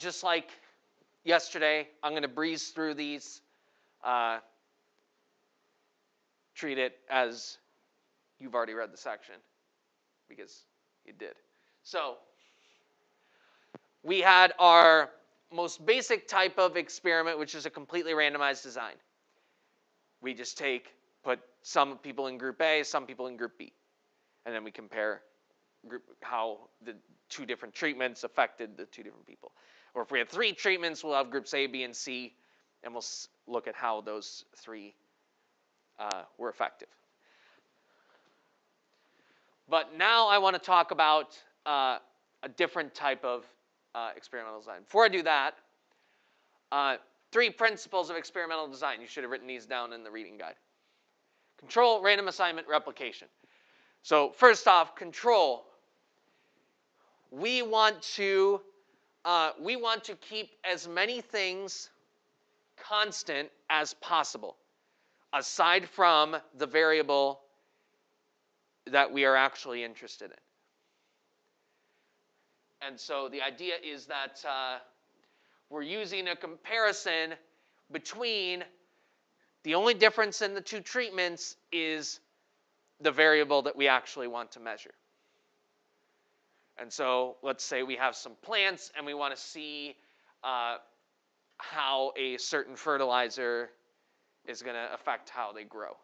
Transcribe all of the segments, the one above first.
just like yesterday, I'm going to breeze through these. Treat it as you've already read the section, because you did. So we had our most basic type of experiment, which is a completely randomized design. We just put some people in group A, some people in group B, and then we compare how the two different treatments affected the two different people. Or if we have 3 treatments, we'll have groups A, B, and C, and we'll look at how those 3 were effective. But now I want to talk about a different type of experimental design. Before I do that, 3 principles of experimental design. You should have written these down in the reading guide. Control, random assignment, replication. So first off, control. We want to keep as many things constant as possible, aside from the variable that we are actually interested in. And so the idea is that we're using a comparison between the only difference in the 2 treatments is the variable that we actually want to measure. And so let's say we have some plants and we want to see how a certain fertilizer is going to affect how they grow.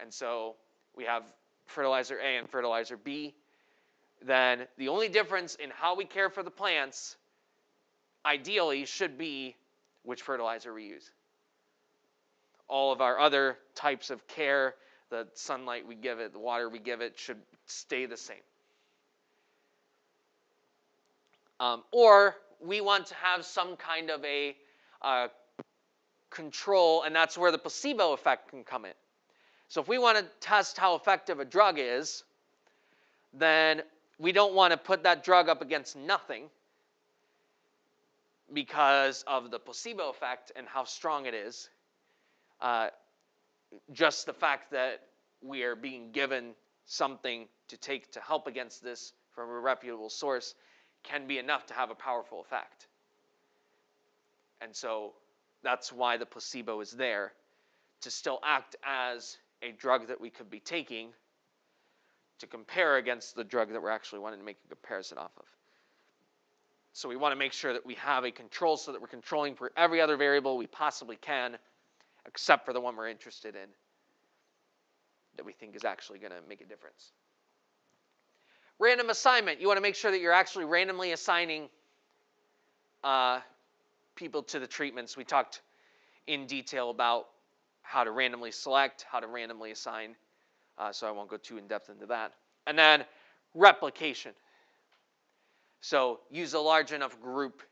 And so we have fertilizer A and fertilizer B. Then the only difference in how we care for the plants, ideally, should be which fertilizer we use. All of our other types of care, the sunlight we give it, the water we give it, should stay the same. Or we want to have some kind of a control, and that's where the placebo effect can come in. So if we want to test how effective a drug is, then we don't want to put that drug up against nothing because of the placebo effect and how strong it is. Just the fact that we are being given something to take to help against this from a reputable source can be enough to have a powerful effect. And so that's why the placebo is there, to still act as a drug that we could be taking to compare against the drug that we're actually wanting to make a comparison off of. So we want to make sure that we have a control so that we're controlling for every other variable we possibly can, except for the one we're interested in that we think is actually going to make a difference. Random assignment. You want to make sure that you're actually randomly assigning people to the treatments. We talked in detail about how to randomly select, how to randomly assign, so I won't go too in-depth into that. And then replication. So use a large enough group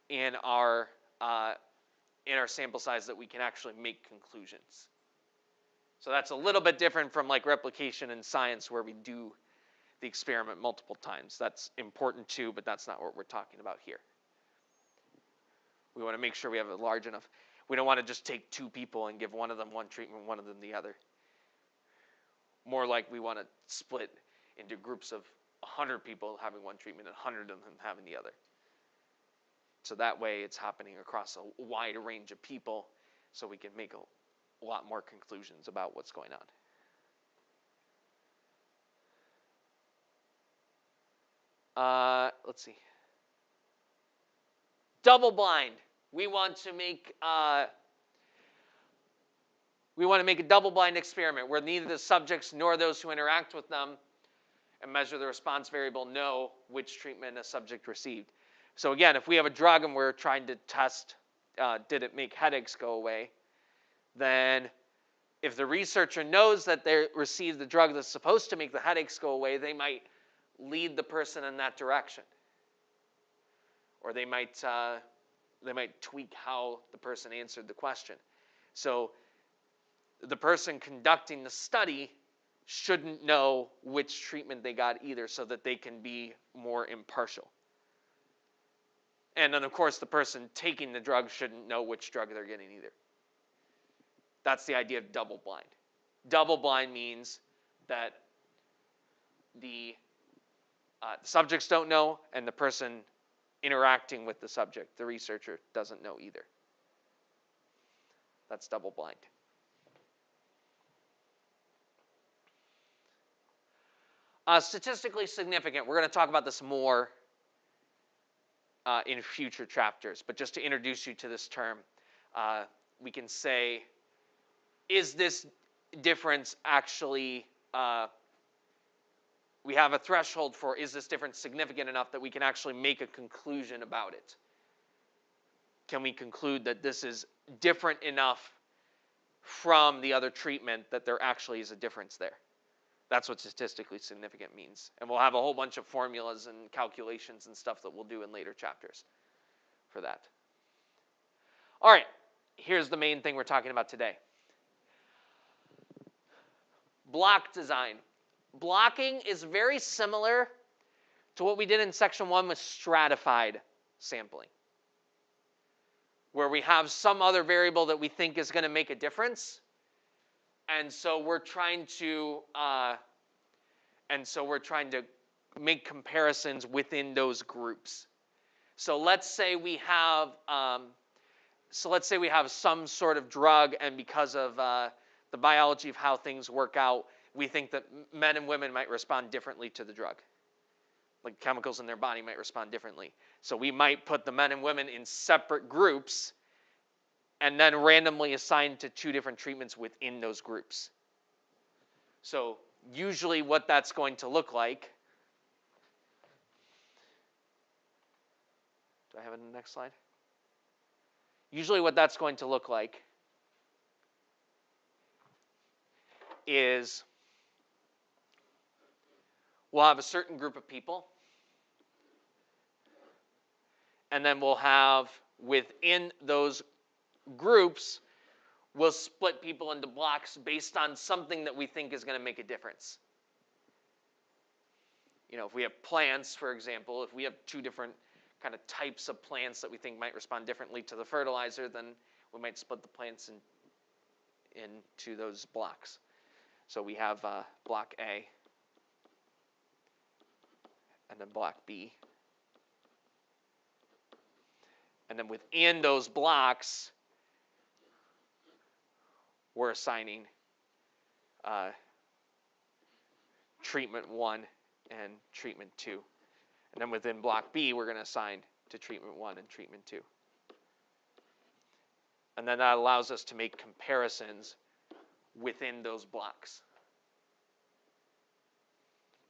in our sample size that we can actually make conclusions. So that's a little bit different from like replication in science where we do the experiment multiple times. That's important too, but that's not what we're talking about here. We want to make sure we have a large enough. We don't want to just take 2 people and give one of them one treatment, one of them the other. More like we want to split into groups of 100 people having one treatment and 100 of them having the other. So that way it's happening across a wide range of people so we can make a lot more conclusions about what's going on. Let's see. Double blind. We want to make a double blind experiment where neither the subjects nor those who interact with them and measure the response variable know which treatment a subject received. So again, if we have a drug and we're trying to test, did it make headaches go away, then if the researcher knows that they received the drug that's supposed to make the headaches go away, they might lead the person in that direction. Or they might tweak how the person answered the question. So the person conducting the study shouldn't know which treatment they got either, so that they can be more impartial. And then, of course, the person taking the drug shouldn't know which drug they're getting either. That's the idea of double blind. Double blind means that the subjects don't know and the person interacting with the subject. The researcher doesn't know either. That's double blind. Statistically significant. We're going to talk about this more in future chapters, but just to introduce you to this term, we can say, is this difference actually, we have a threshold for, is this difference significant enough that we can actually make a conclusion about it? Can we conclude that this is different enough from the other treatment that there actually is a difference there? That's what statistically significant means. And we'll have a whole bunch of formulas and calculations and stuff that we'll do in later chapters for that. All right, here's the main thing we're talking about today. Block design. Blocking is very similar to what we did in section 1 with stratified sampling, where we have some other variable that we think is going to make a difference. And so we're trying to make comparisons within those groups. So let's say we have some sort of drug, and because of the biology of how things work out, we think that men and women might respond differently to the drug. Like chemicals in their body might respond differently. So we might put the men and women in separate groups and then randomly assign to 2 different treatments within those groups. So usually what that's going to look like, do I have it in the next slide? Usually what that's going to look like is we'll have a certain group of people, and then we'll have within those groups, we'll split people into blocks based on something that we think is going to make a difference. You know, if we have plants, for example, if we have 2 different kind of types of plants that we think might respond differently to the fertilizer, then we might split the plants into those blocks. So we have block A and then block B. And then within those blocks, we're assigning treatment 1 and treatment 2. And then within block B, we're going to assign to treatment 1 and treatment 2. And then that allows us to make comparisons within those blocks.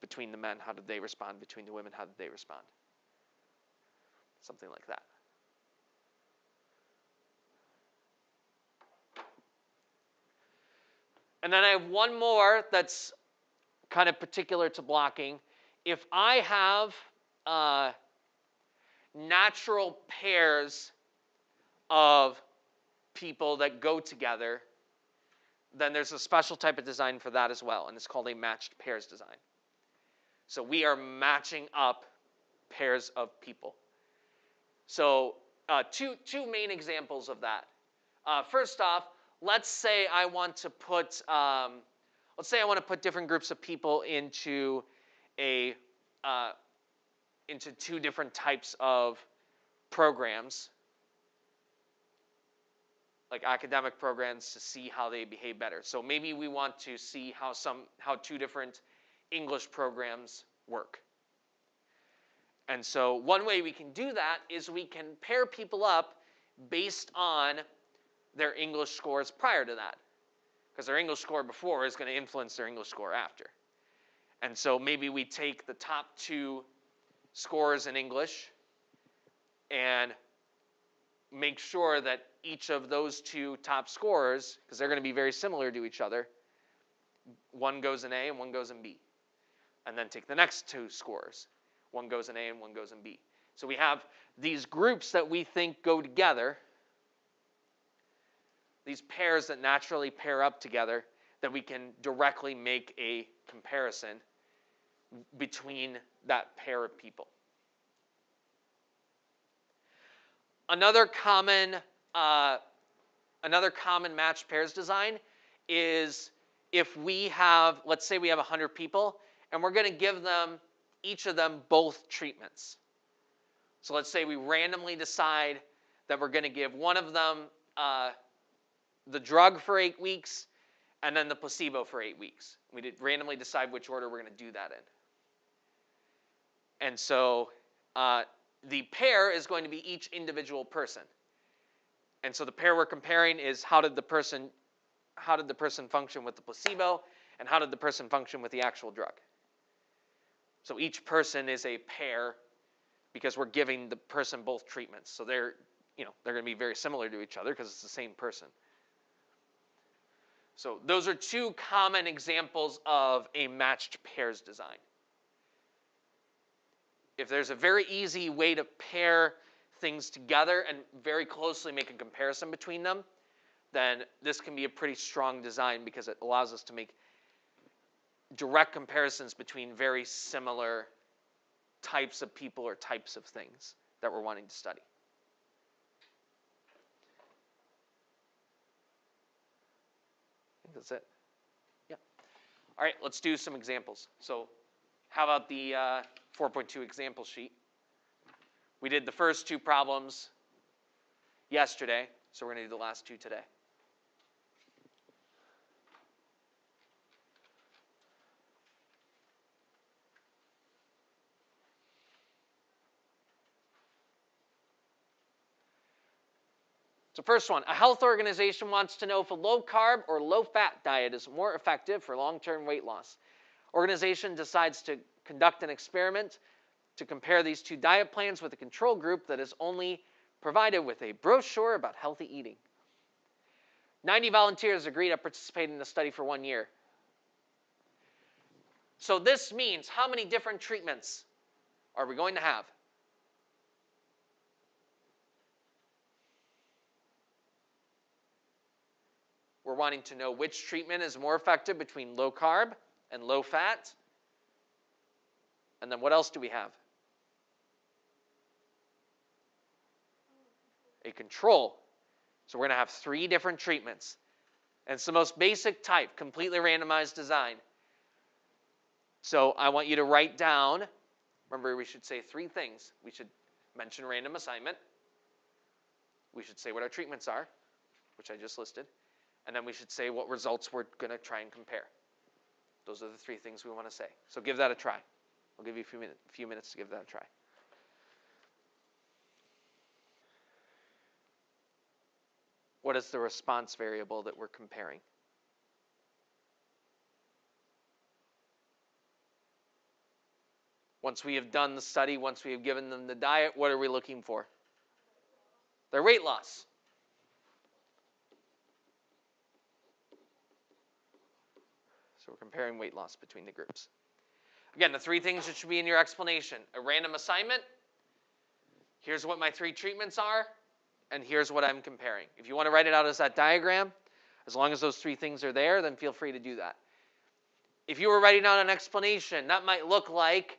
Between the men, how did they respond? Between the women, how did they respond? Something like that. And then I have one more that's kind of particular to blocking. If I have natural pairs of people that go together, then there's a special type of design for that as well, and it's called a matched pairs design. So we are matching up pairs of people. So two main examples of that. First off, let's say I want to put different groups of people into into 2 different types of programs, like academic programs, to see how they behave better. So maybe we want to see how 2 different English programs work. And so one way we can do that is we can pair people up based on their English scores prior to that, because their English score before is going to influence their English score after. And so maybe we take the top 2 scores in English and make sure that each of those 2 top scores, because they're going to be very similar to each other, one goes in A and one goes in B. And then take the next 2 scores. One goes in A and one goes in B. So we have these groups that we think go together, these pairs that naturally pair up together, that we can directly make a comparison between that pair of people. Another common matched pairs design is if we have, let's say we have 100 people, and we're going to give them, each of them, both treatments. So let's say we randomly decide that we're going to give one of them the drug for 8 weeks and then the placebo for 8 weeks. We did randomly decide which order we're going to do that in. And so the pair is going to be each individual person. And so the pair we're comparing is how did the person function with the placebo and how did the person function with the actual drug. So each person is a pair because we're giving the person both treatments. So they're going to be very similar to each other because it's the same person. So those are two common examples of a matched pairs design. If there's a very easy way to pair things together and very closely make a comparison between them, then this can be a pretty strong design because it allows us to make direct comparisons between very similar types of people or types of things that we're wanting to study. I think that's it. Yeah. All right, let's do some examples. So how about the 4.2 example sheet? We did the first two problems yesterday, so we're going to do the last two today. So first one, a health organization wants to know if a low-carb or low-fat diet is more effective for long-term weight loss. Organization decides to conduct an experiment to compare these two diet plans with a control group that is only provided with a brochure about healthy eating. 90 volunteers agreed to participate in the study for 1 year. So this means how many different treatments are we going to have? We're wanting to know which treatment is more effective between low carb and low fat. And then what else do we have? A control. So we're going to have 3 different treatments. And it's the most basic type, completely randomized design. So I want you to write down, remember we should say 3 things. We should mention random assignment. We should say what our treatments are, which I just listed. And then we should say what results we're going to try and compare. Those are the 3 things we want to say. So give that a try. I'll give you a few minutes to give that a try. What is the response variable that we're comparing? Once we have done the study, once we have given them the diet, what are we looking for? Their weight loss. So we're comparing weight loss between the groups. Again, the 3 things that should be in your explanation. A random assignment. Here's what my 3 treatments are. And here's what I'm comparing. If you want to write it out as that diagram, as long as those 3 things are there, then feel free to do that. If you were writing out an explanation, that might look like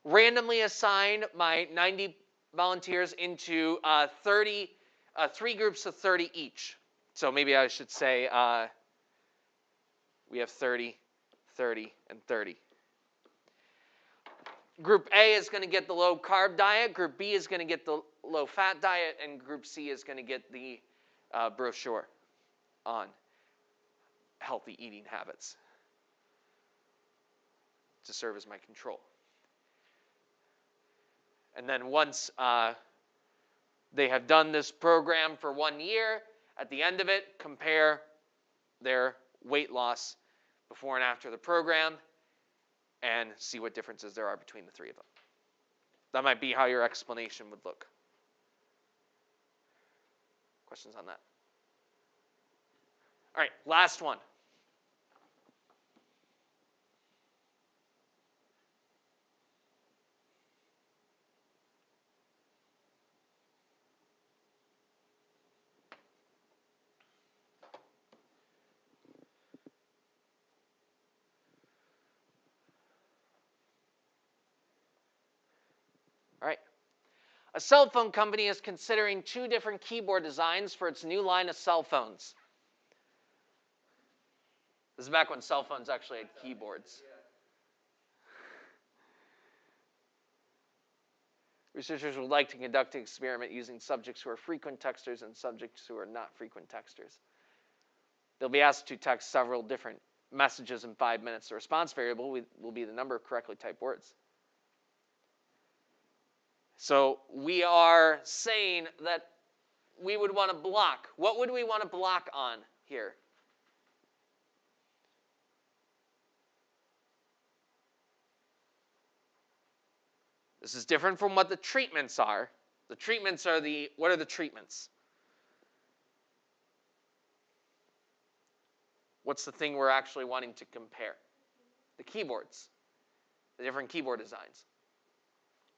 randomly assign my 90 volunteers into 3 groups of 30 each. So maybe I should say we have 30, 30, and 30. Group A is going to get the low-carb diet. Group B is going to get the low-fat diet. And Group C is going to get the brochure on healthy eating habits to serve as my control. And then once they have done this program for 1 year, at the end of it, compare their weight loss before and after the program and see what differences there are between the 3 of them. That might be how your explanation would look. Questions on that? All right, last one. All right. A cell phone company is considering 2 different keyboard designs for its new line of cell phones. This is back when cell phones actually had keyboards. Researchers would like to conduct an experiment using subjects who are frequent texters and subjects who are not frequent texters. They'll be asked to text several different messages in 5 minutes. The response variable will be the number of correctly typed words. So we are saying that we would want to block. What would we want to block on here? This is different from what the treatments are. The treatments are what are the treatments? What's the thing we're actually wanting to compare? The keyboards, the different keyboard designs.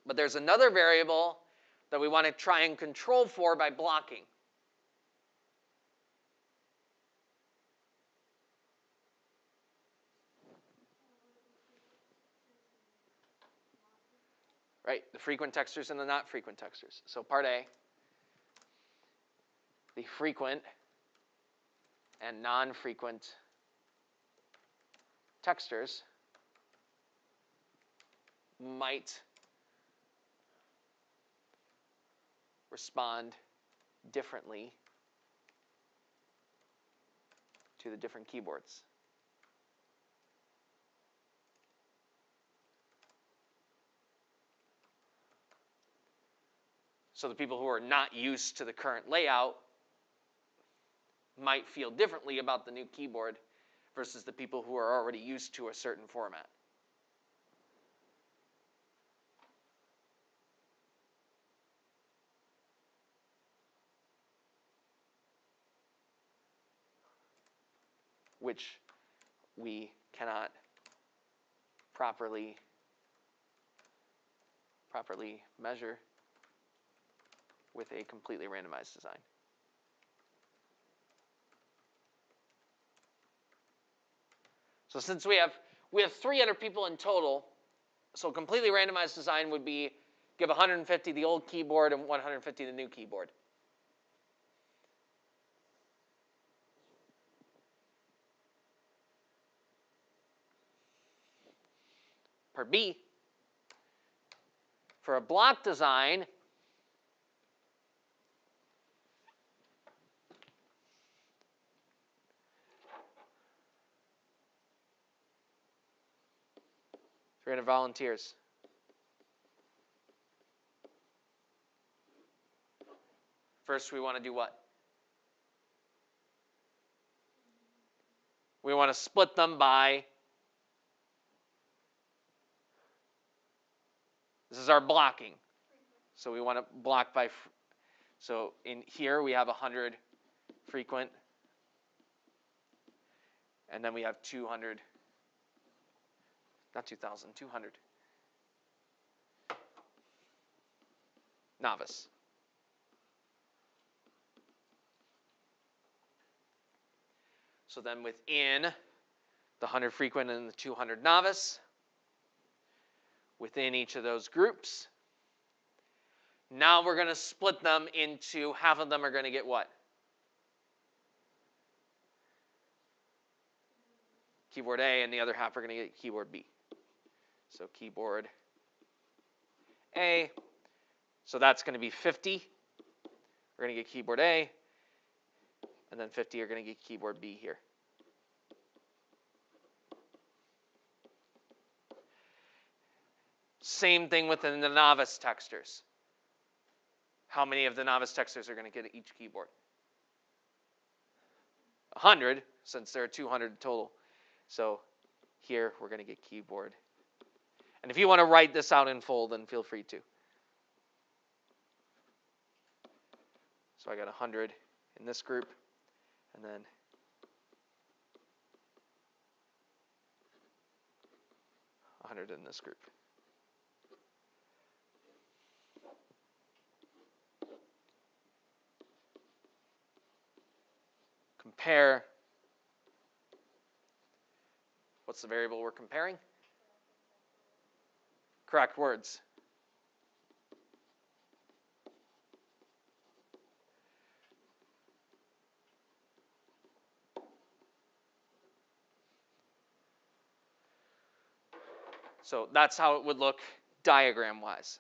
But there's another variable that we want to try and control for by blocking. Right, the frequent texters and the not frequent texters. So part A, the frequent and non-frequent texters might respond differently to the different keyboards. So the people who are not used to the current layout might feel differently about the new keyboard versus the people who are already used to a certain format. Which we cannot properly measure with a completely randomized design. So since we have 300 people in total, so completely randomized design would be give 150 the old keyboard and 150 the new keyboard. Part B, for a block design, volunteers. First, we want to do what? We want to split them by, this is our blocking. So we want to block by, so in here we have 100 frequent, and then we have 200, not 2,000, 200 novice. So then within the 100 frequent and the 200 novice, within each of those groups, now we're going to split them into, half of them are going to get what? Keyboard A, and the other half are going to get keyboard B. So keyboard A, so that's going to be 50. We're going to get keyboard A, and then 50 are going to get keyboard B here. Same thing within the novice texters. How many of the novice texters are going to get each keyboard? 100, since there are 200 total. So here we're going to get keyboard. And if you want to write this out in full, then feel free to. So I got 100 in this group, and then 100 in this group. Compare. What's the variable we're comparing? Correct words. So that's how it would look diagram-wise.